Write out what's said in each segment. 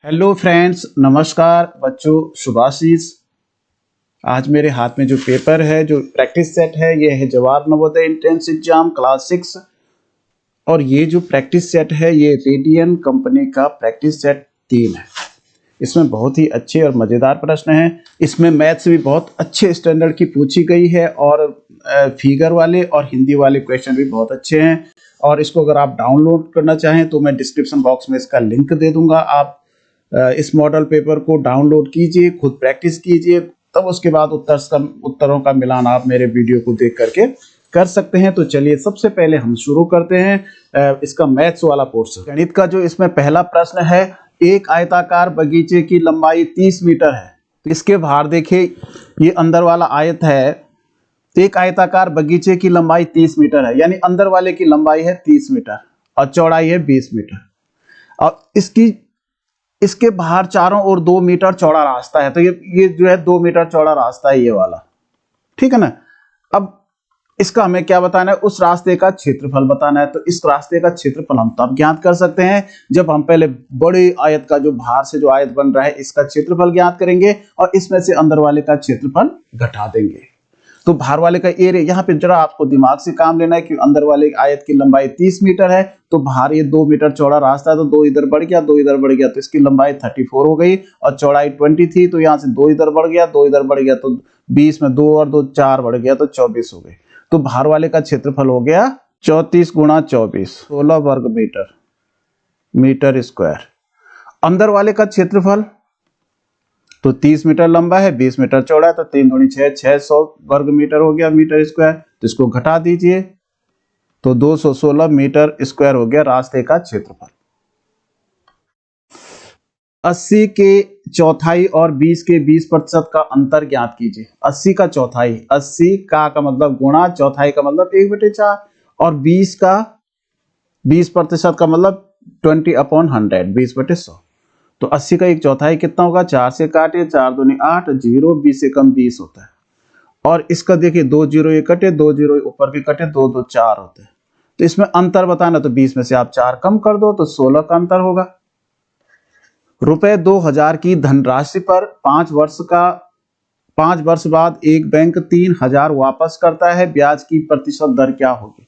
Hello friends, नमस्कार बच्चों, शुभाशीष। आज मेरे हाथ में जो पेपर है, जो प्रैक्टिस सेट है, ये है Jawahar Navodaya entrance exam class 6। और ये जो प्रैक्टिस सेट है, ये रेडियन कंपनी का प्रैक्टिस सेट 3 है। इसमें बहुत ही अच्छे और मज़ेदार प्रश्न हैं। इसमें मैथ्स भी बहुत अच्छे स्टैंडर्ड की पूछी गई है और फिगर वाले और हिंदी वाले क्वेश्चन भी बहुत अच्छे हैं। और इसको अगर आप डाउनलोड करना चाहें तो मैं डिस्क्रिप्शन बॉक्स में इसका लिंक दे दूंगा। आप इस मॉडल पेपर को डाउनलोड कीजिए, खुद प्रैक्टिस कीजिए, तब उसके बाद उत्तरों का मिलान आप मेरे वीडियो को देख करके कर सकते हैं। तो चलिए सबसे पहले हम शुरू करते हैं इसका मैथ्स वाला पोर्शन। गणित का जो इसमें पहला प्रश्न है, एक आयताकार बगीचे की लंबाई 30 मीटर है। तो इसके बाहर देखिए, ये अंदर वाला आयत है। एक आयताकार बगीचे की लंबाई 30 मीटर है, यानी अंदर वाले की लंबाई है 30 मीटर और चौड़ाई है 20 मीटर। और इसके बाहर चारों ओर 2 मीटर चौड़ा रास्ता है। तो ये जो है 2 मीटर चौड़ा रास्ता है, ये वाला, ठीक है ना। अब इसका हमें क्या बताना है, उस रास्ते का क्षेत्रफल बताना है। तो इस रास्ते का क्षेत्रफल हम तब ज्ञात कर सकते हैं जब हम पहले बड़े आयत का, जो बाहर से जो आयत बन रहा है, इसका क्षेत्रफल ज्ञात करेंगे और इसमें से अंदर वाले का क्षेत्रफल घटा देंगे। तो बाहर वाले का एरिया, यहाँ पे जरा आपको दिमाग से काम लेना है कि अंदर वाले आयत की लंबाई 30 मीटर है, तो बाहर ये 2 मीटर चौड़ा रास्ता है, तो 2 इधर बढ़ गया, 2 इधर बढ़ गया, तो इसकी लंबाई 34 हो गई। और चौड़ाई 20 थी, तो यहाँ से 2 इधर बढ़ गया, 2 इधर बढ़ गया, तो 20 में 2 और 2 4 बढ़ गया, तो 24 हो गए। तो बाहर वाले का क्षेत्रफल हो गया 34 गुणा 24, 16 वर्ग मीटर स्क्वायर। अंदर वाले का क्षेत्रफल तो 30 मीटर लंबा है, 20 मीटर चौड़ा है, तो 3 दूनी 6, 600 वर्ग मीटर हो गया मीटर स्क्वायर। तो इसको घटा दीजिए, तो 216 मीटर स्क्वायर हो गया रास्ते का क्षेत्रफल। 80 के चौथाई और 20 के 20% का अंतर ज्ञात कीजिए। 80 का चौथाई, 80 का मतलब गुणा, चौथाई का मतलब 1/4, और 20 का 20% का मतलब 20/100, 20/100। तो 80 का 1/4 कितना होगा, 4 से काटे, 4 दूनी 8, 0, 20 से कम 20 होता है। और इसका देखिए 2 जीरो ये कटे, 2 जीरो ऊपर भी कटे, 2 2 4 होते हैं। तो इसमें अंतर बताना, तो 20 में से आप 4 कम कर दो, तो 16 का अंतर होगा। रुपए 2000 की धनराशि पर 5 वर्ष बाद एक बैंक 3000 वापस करता है, ब्याज की प्रतिशत दर क्या होगी।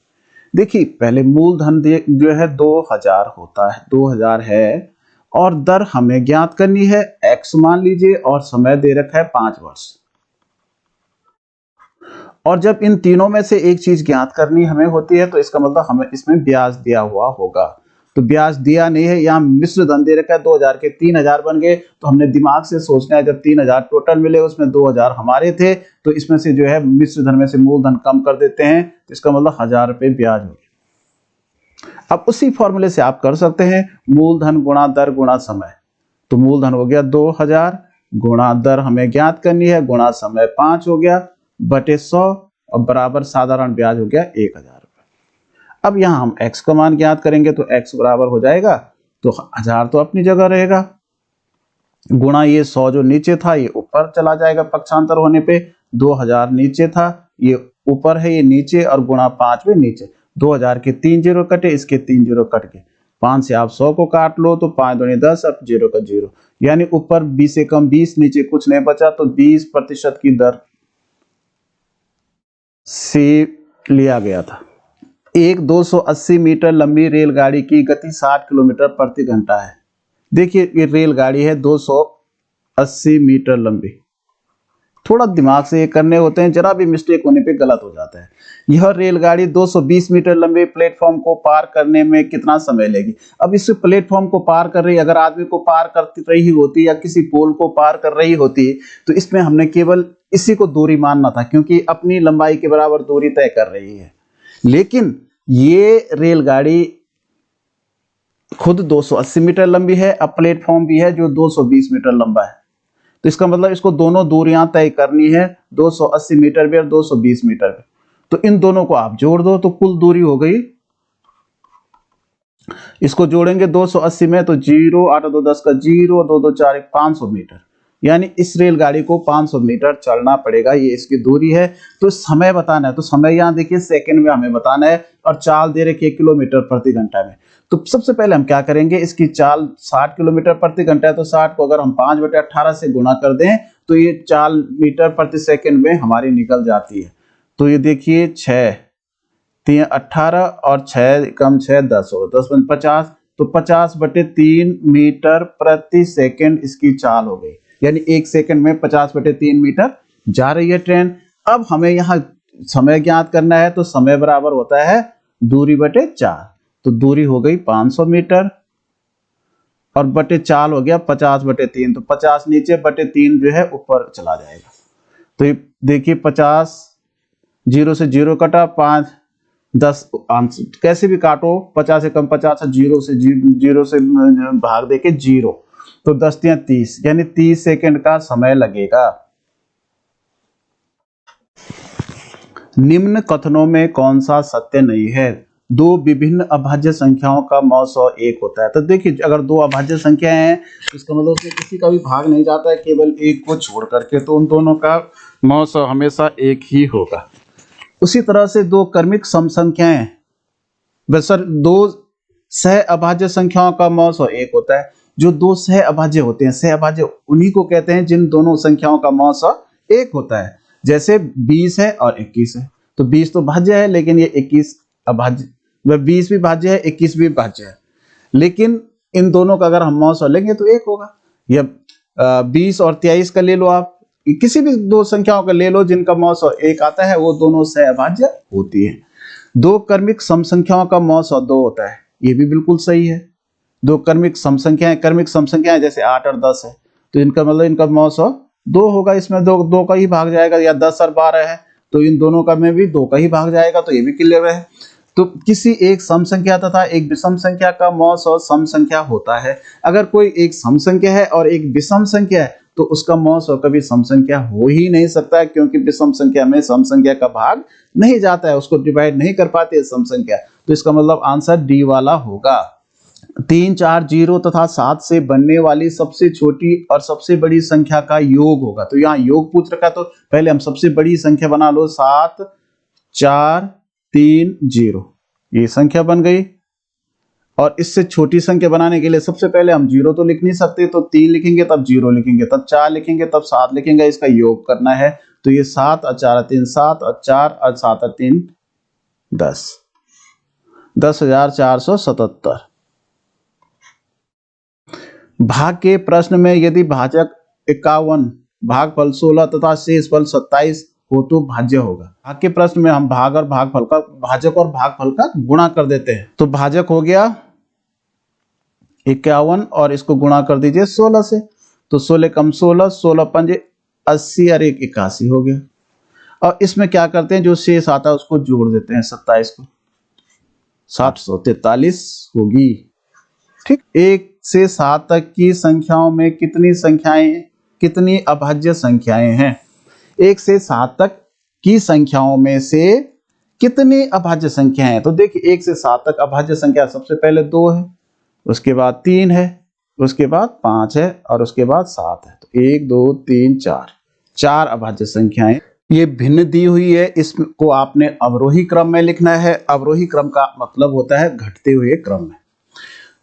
देखिए पहले मूलधन जो है 2000 होता है, 2000 है, और दर हमें ज्ञात करनी है, x मान लीजिए, और समय दे रखा है 5 वर्ष। और जब इन तीनों में से एक चीज ज्ञात करनी हमें होती है, तो इसका मतलब हमें इसमें ब्याज दिया हुआ होगा। तो ब्याज दिया नहीं है, यहाँ मिश्र धन दे रखा है, 2000 के 3000 बन गए। तो हमने दिमाग से सोचना है, जब 3000 टोटल मिले, उसमें 2000 हमारे थे, तो इसमें से जो है मिश्र धन में से मूलधन कम कर देते हैं, तो इसका मतलब 1000 रुपये ब्याज होगी। अब उसी फॉर्मूले से आप कर सकते हैं, मूलधन गुणा दर गुणा समय। तो मूलधन हो गया 2000, गुणा दर हमें ज्ञात करनी है, गुणा समय 5 हो गया, बटे 100, और बराबर साधारण ब्याज हो गया 1000 रुपये। अब यहाँ हम x का मान ज्ञात करेंगे, तो x बराबर हो जाएगा, तो 1000 तो अपनी जगह रहेगा, गुणा ये 100 जो नीचे था ये ऊपर चला जाएगा, पक्षांतर होने पे 2000 नीचे था, ये ऊपर है, ये नीचे, और गुणा 5 भी नीचे। 2000 के 3 जीरो कटे, इसके 3 जीरो कट गए, 5 से आप 100 को काट लो, तो 5 दूनी 10, अब 0 का 0, यानी ऊपर 20 से कम 20, नीचे कुछ नहीं बचा, तो 20% की दर से लिया गया था। एक 280 मीटर लंबी रेलगाड़ी की गति 60 किलोमीटर प्रति घंटा है। देखिए ये रेलगाड़ी है 280 मीटर लंबी। थोड़ा दिमाग से ये करने होते हैं, जरा भी मिस्टेक होने पे गलत हो जाता है। यह रेलगाड़ी 220 मीटर लंबे प्लेटफॉर्म को पार करने में कितना समय लेगी। अब इस प्लेटफॉर्म को पार कर रही, अगर आदमी को पार कर रही होती या किसी पोल को पार कर रही होती, तो इसमें हमने केवल इसी को दूरी मानना था, क्योंकि अपनी लंबाई के बराबर दूरी तय कर रही है। लेकिन ये रेलगाड़ी खुद 280 मीटर लंबी है, अब प्लेटफॉर्म भी है जो 220 मीटर लंबा है। तो इसका मतलब इसको दोनों दूरियां तय करनी है, 280 मीटर भी और 220 मीटर भी। तो इन दोनों को आप जोड़ दो, तो कुल दूरी हो गई, इसको जोड़ेंगे 280 में, तो 0 8 2 10 का 0, 2 2 4 1 500 मीटर। यानी इस रेलगाड़ी को 500 मीटर चलना पड़ेगा, ये इसकी दूरी है। तो समय बताना है, तो समय यहाँ देखिए सेकंड में हमें बताना है और चाल दे रखी है किलोमीटर प्रति घंटा में। तो सबसे पहले हम क्या करेंगे, इसकी चाल 60 किलोमीटर प्रति घंटा है, तो 60 को अगर हम 5/18 से गुणा कर दें तो ये चाल मीटर प्रति सेकंड में हमारी निकल जाती है। तो ये देखिए 6 3 18 और 6 कम 6 10 हो, 10 5 50, तो 50/3 मीटर प्रति सेकंड इसकी चाल हो गई, यानी 1 सेकंड में 50/3 मीटर जा रही है ट्रेन। अब हमें यहाँ समय ज्ञात करना है, तो समय बराबर होता है दूरी बटे 4, तो दूरी हो गई 500 मीटर और बटे चाल हो गया 50/3, तो 50 नीचे बटे 3 जो है ऊपर चला जाएगा। तो ये देखिए 50 0 से 0 कटा, 5 10 आंसर कैसे भी काटो, 50 से कम 50 है, 0 से भाग देके 0, तो 10 या 30, यानी 30 सेकंड का समय लगेगा। निम्न कथनों में कौन सा सत्य नहीं है? दो विभिन्न अभाज्य संख्याओं का मौसौ 1 होता है। तो देखिए अगर दो अभाज्य संख्याएं हैं तो इसका मतलब उसमें किसी का भी भाग नहीं जाता है, केवल एक को छोड़ करके, तो उन दोनों का मौसौ हमेशा 1 ही होगा। उसी तरह से दो क्रमिक सम संख्याएं, सर दो सह अभाज्य संख्याओं का मौसौ 1 होता है। जो दो सह अभाज्य होते हैं, सह अभाज्य उन्हीं को कहते हैं जिन दोनों संख्याओं का मौसौ 1 होता है। जैसे 20 है और 21 है, तो 20 तो भाज्य है लेकिन ये 21 अभाज्य, 20 भी भाज्य है 21 भी भाज्य है, लेकिन इन दोनों का अगर हम मौसौ लेंगे तो 1 होगा। या 20 और 23 का ले लो, आप किसी भी दो संख्याओं का ले लो जिनका मौसौ 1 आता है, वो दोनों सहअभाज्य होती है। दो क्रमिक सम संख्याओं का मौसौ 2 होता है, ये भी बिल्कुल सही है। दो क्रमिक सम संख्याएं जैसे 8 और 10 है, तो इनका मतलब इनका मौसौ 2 होगा, इसमें दो का ही भाग जाएगा। या 10 और 12 है तो इन दोनों का में भी 2 का ही भाग जाएगा, तो ये भी क्लियर है। तो किसी एक सम संख्या तथा एक विषम संख्या का मौसौ सम संख्या होता है। अगर कोई एक सम संख्या है और एक विषम संख्या है तो उसका मौसौ कभी सम संख्या हो ही नहीं सकता है, क्योंकि विषम संख्या में सम संख्या का भाग नहीं जाता है, उसको डिवाइड नहीं कर पाती है सम संख्या। तो इसका मतलब आंसर डी वाला होगा। 3 4 0 तथा 7 से बनने वाली सबसे छोटी और सबसे बड़ी संख्या का योग होगा। तो यहाँ योग पूछ रखा, तो पहले हम सबसे बड़ी संख्या बना लो, 7 4 3 0, ये संख्या बन गई। और इससे छोटी संख्या बनाने के लिए सबसे पहले हम 0 तो लिख नहीं सकते, तो 3 लिखेंगे, तब 0 लिखेंगे, तब 4 लिखेंगे, तब 7 लिखेंगे, इसका योग करना है। तो ये 7 और 4 3 7 और 4 और 7 और 3 10, 10,477। भाग के प्रश्न में यदि भाजक 51, भागफल 16 तथा शेष फल 27 हो तो भाज्य होगा। भाग के प्रश्न में हम भाग और भागफल का, भाजक और भागफल का गुणा कर देते हैं। तो भाजक हो गया 51 और इसको गुणा कर दीजिए 16 से, तो 16 कम 16, 16 पंजे 80 और 1 81 हो गया। और इसमें क्या करते हैं, जो शेष आता है उसको जोड़ देते हैं, 27 को, 743 होगी। ठीक, 1 से 7 तक की संख्याओं में कितनी अभाज्य संख्याएं हैं? 1 से 7 तक की संख्याओं में से कितनी अभाज्य संख्याएं हैं? तो देखिए 1 से 7 तक अभाज्य संख्या सबसे पहले 2 है, उसके बाद 3 है, उसके बाद 5 है और उसके बाद 7 है। तो 1 2 3 4 अभाज्य संख्याएं ये भिन्न दी हुई है। इसको आपने अवरोही क्रम में लिखना है। अवरोही क्रम का मतलब होता है घटते हुए क्रम में।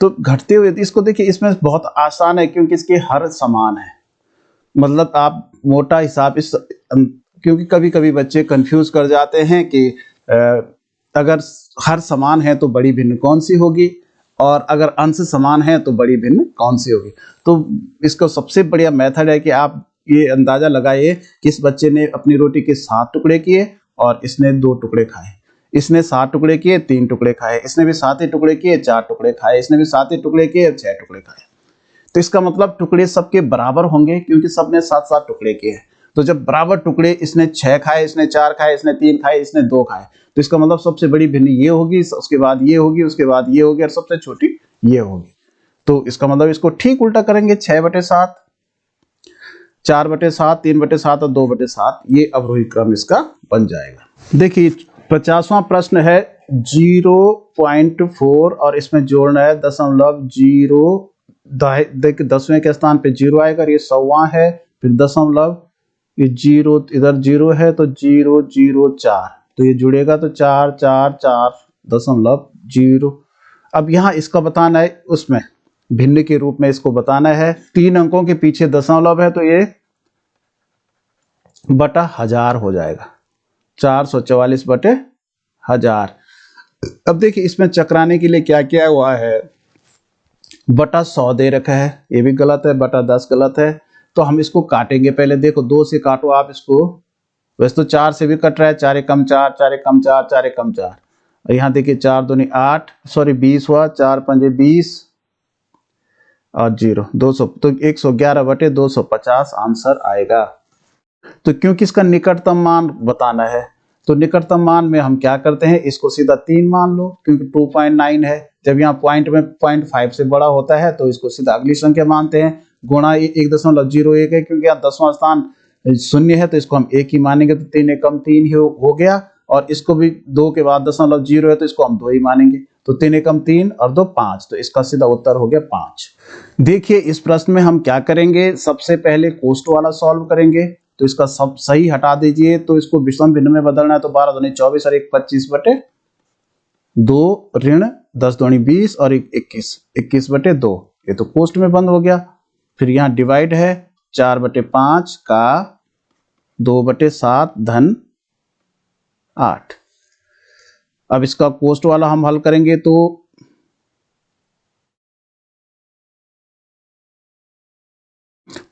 तो घटते हुए, इसको देखिए इसमें बहुत आसान है क्योंकि इसके हर समान है। मतलब आप मोटा हिसाब इस, क्योंकि कभी कभी बच्चे कंफ्यूज कर जाते हैं कि अगर हर समान है तो बड़ी भिन्न कौन सी होगी, और अगर अंश समान है तो बड़ी भिन्न कौन सी होगी। तो इसका सबसे बढ़िया मेथड है कि आप ये अंदाजा लगाइए कि इस बच्चे ने अपनी रोटी के 7 टुकड़े किए और इसने 2 टुकड़े खाए, इसने 7 टुकड़े किए 3 टुकड़े खाए, इसने भी 7 ही टुकड़े किए 4 टुकड़े खाए, इसने भी 7 ही टुकड़े किए 6 टुकड़े खाए। तो इसका मतलब टुकड़े सबके बराबर होंगे क्योंकि सबने 7-7 टुकड़े किए हैं। तो जब बराबर टुकड़े, इसने 6 खाए, इसने 4 खाए, इसने 3 खाए, इसने 2 खाए, तो इसका मतलब सबसे बड़ी भिन्न ये होगी, उसके बाद ये होगी, उसके बाद ये होगी और सबसे छोटी ये होगी। तो इसका मतलब इसको ठीक उल्टा करेंगे, 6/7, 4/7, 3/7 और 2/7, ये अवरोही क्रम इसका बन जाएगा। देखिए 50वां प्रश्न है 0.4 और इसमें जोड़ना है 0.0। देखिए 10वें के स्थान पे 0 आएगा, ये 100वां है फिर दशमलव, ये 0 इधर 0 है तो 004, तो ये जुड़ेगा तो 444.0। अब यहाँ इसका बताना है, उसमें भिन्न के रूप में इसको बताना है। 3 अंकों के पीछे दशमलव है तो ये बटा 1000 हो जाएगा, 444 बटे 1000। अब देखिए इसमें चक्राने के लिए क्या क्या हुआ है, बटा 100 दे रखा है, ये भी गलत है, बटा 10 गलत है। तो हम इसको काटेंगे, पहले देखो 2 से काटो आप इसको, वैसे तो 4 से भी कट रहा है, 4 एकम 4, 4 एकम 4, 4 एकम 4, और यहाँ देखिए 4 दूनी 8, सॉरी 20 हुआ, 4 पंजे 20 और 0 200, तो 111 बटे 250 आंसर आएगा। तो क्योंकि इसका निकटतम मान बताना है, तो निकटतम मान में हम क्या करते हैं, इसको सीधा 3 मान लो, क्योंकि 2.9 है। जब यहाँ पॉइंट में 0.5 से बड़ा होता है तो इसको सीधा अगली संख्या मानते हैं, गुणा 1.01 है, क्योंकि यहाँ 10वां स्थान 0 है तो इसको हम 1 ही मानेंगे, तो 3 एकम 3 ही हो गया, और इसको भी 2 के बाद 0.0 है तो इसको हम 2 ही मानेंगे, तो 3 एकम 3 और 2 5, तो इसका सीधा उत्तर हो गया 5। देखिए इस प्रश्न में हम क्या करेंगे, सबसे पहले कोष्ट वाला सॉल्व करेंगे, तो इसका सब सही हटा दीजिए, तो इसको विषम भिन्न में बदलना है, तो 12 दूनी 24 और 1 25 बटे 2 ऋण 10 दूनी 20 और 1 21 बटे 2, ये तो कोष्ट में बंद हो गया। फिर यहाँ डिवाइड है, 4 बटे 5 का 2 बटे 7 धन 8। अब इसका कोष्ट वाला हम हल करेंगे, तो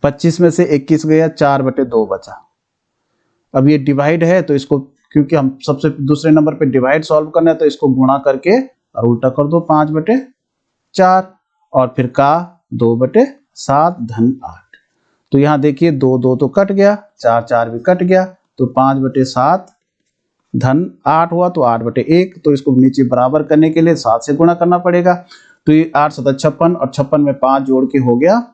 25 में से 21 गया, 4 बटे 2 बचा। अब ये डिवाइड है तो इसको, क्योंकि हम सबसे दूसरे नंबर पे डिवाइड सॉल्व करना है, तो इसको गुणा करके और उल्टा कर दो, 5 बटे 4, और फिर का 2 बटे 7 धन 8। तो यहाँ देखिए 2 2 तो कट गया, 4 4 भी कट गया, तो 5 बटे 7 धन 8 हुआ, तो 8 बटे 1, तो इसको नीचे बराबर करने के लिए 7 से गुणा करना पड़ेगा, तो ये 8 7 56 और 56 में 5 जोड़ के हो गया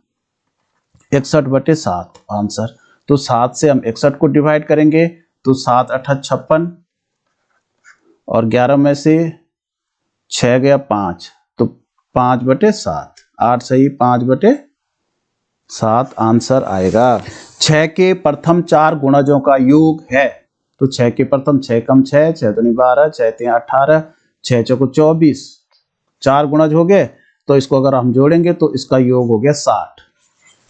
61 बटे 7 आंसर। तो 7 से हम 61 को डिवाइड करेंगे, तो 7 8 56 और 11 में से 6 गया 5, तो 5 बटे 7, 8 सही 5 बटे 7 आंसर आएगा। 6 के प्रथम 4 गुणजों का योग है, तो 6 के प्रथम 6 कम 6, 6 दूनी 12, 6 3 18, 6 चौको 24, 4 गुणज हो गए, तो इसको अगर हम जोड़ेंगे तो इसका योग हो गया 60।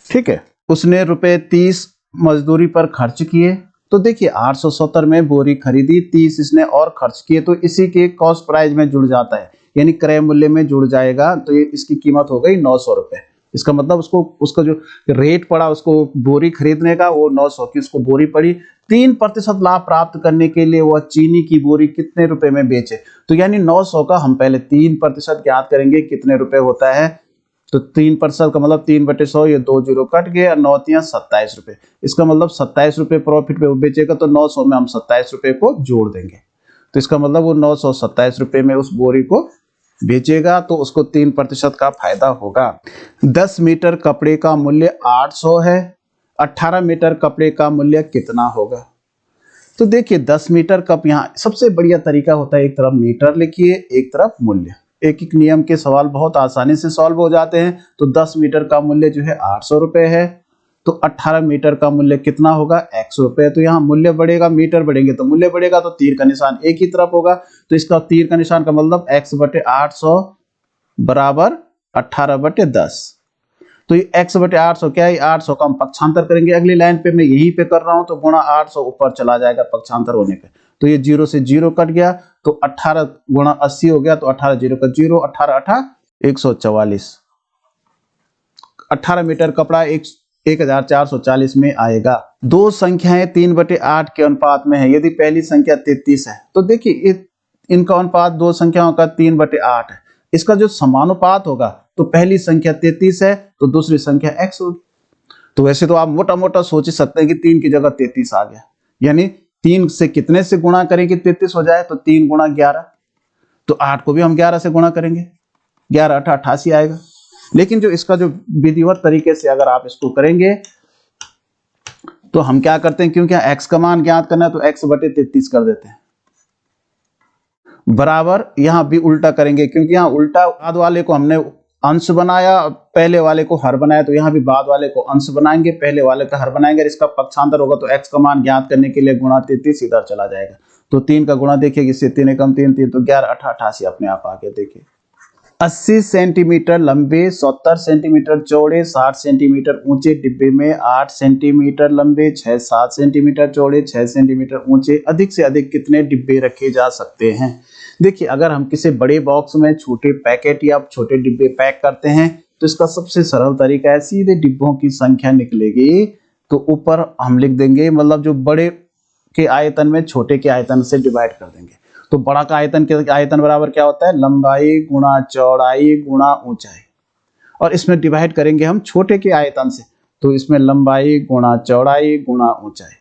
ठीक है, उसने रुपए 30 मजदूरी पर खर्च किए, तो देखिए 870 में बोरी खरीदी, 30 इसने और खर्च किए, तो इसी के कॉस्ट प्राइस में जुड़ जाता है, यानी क्रय मूल्य में जुड़ जाएगा, तो ये इसकी कीमत हो गई 900 रुपए। इसका मतलब उसका जो रेट पड़ा उसको बोरी खरीदने का, वो 900 की उसको बोरी पड़ी। 3% लाभ प्राप्त करने के लिए वह चीनी की बोरी कितने रुपए में बेचे, तो यानी 900 का हम पहले 3% ज्ञात करेंगे कितने रुपए होता है, तो 3% का मतलब 3 बटे 100, ये 2 जीरो कट गए, और 9 तिया 27 रुपए, इसका मतलब 27 रुपए प्रॉफिट पे वो बेचेगा, तो 900 में हम 27 रुपए को जोड़ देंगे, तो इसका मतलब वो 927 रुपए में उस बोरी को बेचेगा, तो उसको 3% का फायदा होगा। 10 मीटर कपड़े का मूल्य 800 है, 18 मीटर कपड़े का मूल्य कितना होगा। तो देखिए 10 मीटर कप, यहाँ सबसे बढ़िया तरीका होता है, एक तरफ मीटर लिखिए, एक तरफ मूल्य, एक एक नियम के सवाल बहुत आसानी से सॉल्व हो जाते हैं। तो 10 मीटर का मूल्य जो है 800 रुपए है, तो 18 मीटर का मूल्य कितना होगा, 100 रुपए। तो यहाँ मूल्य बढ़ेगा, मीटर बढ़ेंगे तो मूल्य बढ़ेगा, तो तीर का निशान एक ही तरफ होगा, तो इसका तीर का निशान का मतलब x बटे 800 बराबर 18 बटे 10। तो ये x बटे 800 क्या है, 800 का हम पक्षांतर करेंगे, अगली लाइन पे मैं यहीं पे कर रहा हूं, तो गुणा 800 ऊपर चला जाएगा पक्षांतर होने पे, तो ये 0 से 0 कट गया, तो 18 गुणा 80 हो गया, तो 18 0 का 0, 18 18 144। 18 मीटर कपड़ा 1440 में आएगा। दो संख्याएं 3 बटे 8 के अनुपात में है, यदि पहली संख्या 33 है, तो देखिए इनका अनुपात दो संख्याओं का 3 बटे 8 है, इसका जो समानुपात होगा, तो पहली संख्या 33 है तो दूसरी संख्या x होगी। तो वैसे तो आप मोटा मोटा सोच ही सकते हैं कि 3 की जगह 33 आ गया, यानी 3 से कितने से गुणा करें कि 33 हो जाए, तो 3 गुणा 11, तो 8 को भी हम 11 से गुणा करेंगे, 11 8 88 आएगा। लेकिन जो इसका जो विधिवत तरीके से अगर आप इसको करेंगे, तो हम क्या करते हैं, क्योंकि x का मान ज्ञात करना है, तो x बटे 33 कर देते हैं, बराबर यहां भी उल्टा करेंगे, क्योंकि यहां उल्टा बाद वाले को हमने अंश बनाया, पहले वाले को हर बनाया, तो यहाँ भी बाद वाले को अंश बनाएंगे, पहले वाले का हर बनाएंगे। इसका पक्षांतर होगा तो x का मान ज्ञात करने के लिए गुणा 33 इधर चला जाएगा। तो 3 का गुणा देखिए, इससे 3 एकम 3 3 तो 11 8 88 अपने आप आ गया। देखिए 80 सेंटीमीटर लंबे, 70 सेंटीमीटर चौड़े, 60 सेंटीमीटर ऊंचे डिब्बे में 8 सेंटीमीटर लंबे, 6-7 सेंटीमीटर चौड़े, 6 सेंटीमीटर ऊंचे अधिक से अधिक कितने डिब्बे रखे जा सकते हैं। देखिए अगर हम किसी बड़े बॉक्स में छोटे पैकेट या छोटे डिब्बे पैक करते हैं तो इसका सबसे सरल तरीका है, सीधे डिब्बों की संख्या निकलेगी तो ऊपर हम लिख देंगे, मतलब जो बड़े के आयतन में छोटे के आयतन से डिवाइड कर देंगे। तो बड़ा का आयतन के आयतन बराबर क्या होता है, लंबाई गुणा चौड़ाई गुणा ऊंचाई, और इसमें डिवाइड करेंगे हम छोटे के आयतन से, तो इसमें लंबाई गुणा चौड़ाई गुणा ऊंचाई।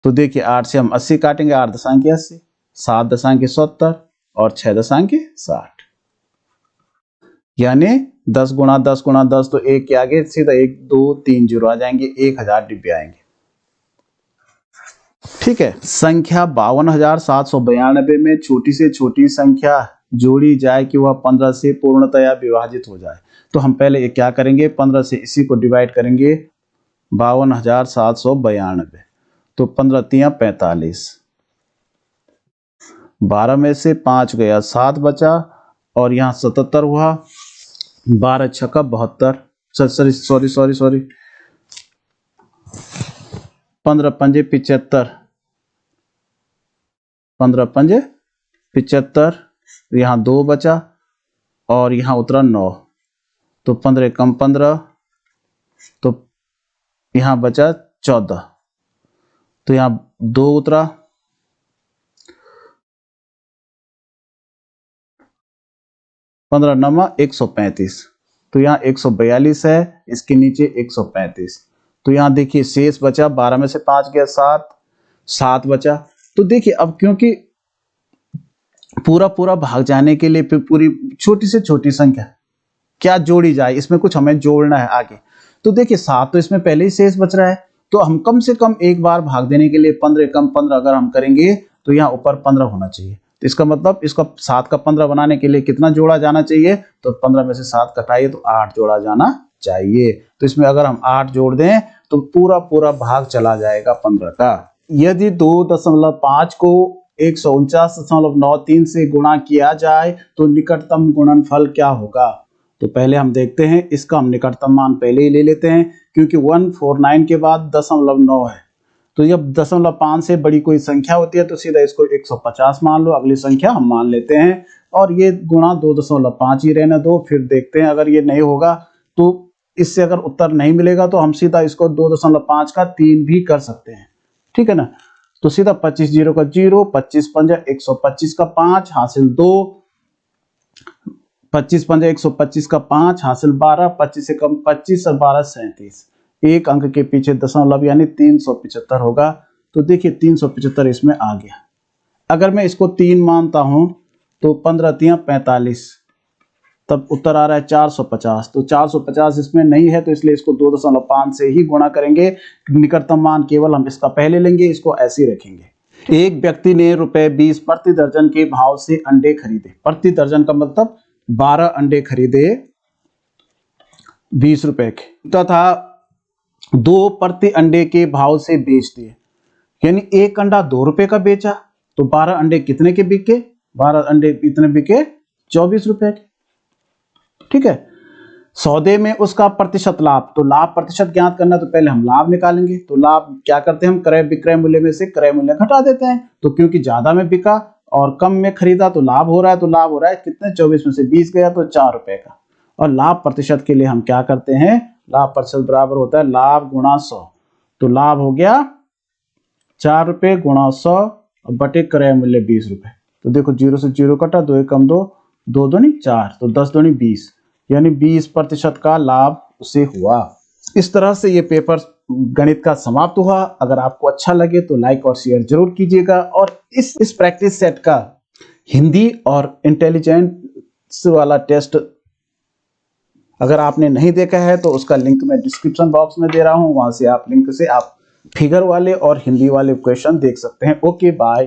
तो देखिए 8 से हम 80 काटेंगे, 8 दशांक 80, 7 दशांक 70 और 6 दशांक 60, यानी 10 गुणा 10 गुणा 10 तो 1 के आगे सीधा 1 2 3 जीरो आ जाएंगे, 1000 डिब्बे आएंगे। ठीक है, संख्या 52,792 में छोटी से छोटी संख्या जोड़ी जाए कि वह 15 से पूर्णतया विभाजित हो जाए। तो हम पहले ये क्या करेंगे, 15 से इसी को डिवाइड करेंगे, 52,792, तो 15 तिया 45, 12 में से 5 गया, 7 बचा और यहाँ 77 हुआ, 12 छक्का 72, सॉरी 15 पंजे 75, 15 पंजे 75, यहाँ 2 बचा और यहाँ उतरा 9, तो 15 कम 15, तो यहाँ बचा 14, तो यहाँ 2 उतरा, 15 नमा 135, तो यहाँ 142 है, इसके नीचे 135, तो यहाँ देखिए शेष बचा, 12 में से 5 गया 7 बचा। तो देखिए अब क्योंकि पूरा भाग जाने के लिए पूरी छोटी से छोटी संख्या क्या जोड़ी जाए, इसमें कुछ हमें जोड़ना है आगे। तो देखिए 7 तो इसमें पहले ही शेष बच रहा है, तो हम कम से कम एक बार भाग देने के लिए 15 कम 15 अगर हम करेंगे तो यहाँ ऊपर 15 होना चाहिए। तो इसका मतलब इसका 7 का 15 बनाने के लिए कितना जोड़ा जाना चाहिए, तो 15 में से 7 कटाइए तो 8 जोड़ा जाना चाहिए। तो इसमें अगर हम 8 जोड़ दें तो पूरा भाग चला जाएगा 15 का। यदि 2.5 को 149.93 से गुणा किया जाए तो निकटतम गुणनफल क्या होगा। तो पहले हम देखते हैं, इसका हम निकटतम मान पहले ही ले लेते हैं, क्योंकि 149 के बाद 0.9 है, तो जब 0.5 से बड़ी कोई संख्या होती है तो सीधा इसको 150 मान लो, अगली संख्या हम मान लेते हैं, और ये गुणा 2.5 ही रहने दो, फिर देखते हैं अगर ये नहीं होगा तो इससे अगर उत्तर नहीं मिलेगा तो हम सीधा इसको 2.5 का 3 भी कर सकते हैं। ठीक है ना, तो सीधा 25 जीरो का 0, 25 पंजा 125 का 5 हासिल 2, 25 पंजा 125 का 5 हासिल 12, 25 से कम 25 और 12 37, एक अंक के पीछे दशमलव यानी 375 होगा। तो देखिए 375 इसमें आ गया। अगर मैं इसको 3 मानता हूं तो 15 तिया 45, तब उत्तर आ रहा है 450। तो 450 इसमें नहीं है तो इसलिए इसको 2.5 से ही गुणा करेंगे। निकटतम मान केवल हम इसका पहले लेंगे, इसको ऐसे ही रखेंगे। एक व्यक्ति ने ₹20 प्रति दर्जन के भाव से अंडे खरीदे, प्रति दर्जन का मतलब 12 अंडे खरीदे 20 रुपए के, तथा 2 प्रति अंडे के भाव से बेच दिए, यानी एक अंडा 2 रुपए का बेचा, तो 12 अंडे कितने के बिके, 12 अंडे इतने बिके 24 रुपए के। ठीक है, सौदे में उसका प्रतिशत लाभ, तो लाभ प्रतिशत ज्ञात करना तो पहले हम लाभ निकालेंगे। तो लाभ क्या करते हैं हम, क्रय विक्रय मूल्य में से क्रय मूल्य घटा देते हैं। तो क्योंकि ज्यादा में बिका और कम में खरीदा तो लाभ हो रहा है, तो लाभ हो रहा है कितने, 24 में से 20 गया तो 4 रुपए का। और लाभ प्रतिशत के लिए हम क्या करते हैं, लाभ प्रतिशत बराबर होता है लाभ गुणा 100, तो लाभ हो गया 4 रुपए गुणा 100 और बटे क्रय मूल्य 20 रुपए। तो देखो 0 से 0 कटा, 2 एकम 2, 2 दूनी 4, तो 10 दूनी 20, यानी 20% का लाभ उसे हुआ। इस तरह से ये पेपर गणित का समाप्त हुआ। अगर आपको अच्छा लगे तो लाइक और शेयर जरूर कीजिएगा, और इस प्रैक्टिस सेट का हिंदी और इंटेलिजेंस वाला टेस्ट अगर आपने नहीं देखा है तो उसका लिंक मैं डिस्क्रिप्शन बॉक्स में दे रहा हूं, वहां से आप लिंक से आप फिगर वाले और हिंदी वाले क्वेश्चन देख सकते हैं। Okay bye.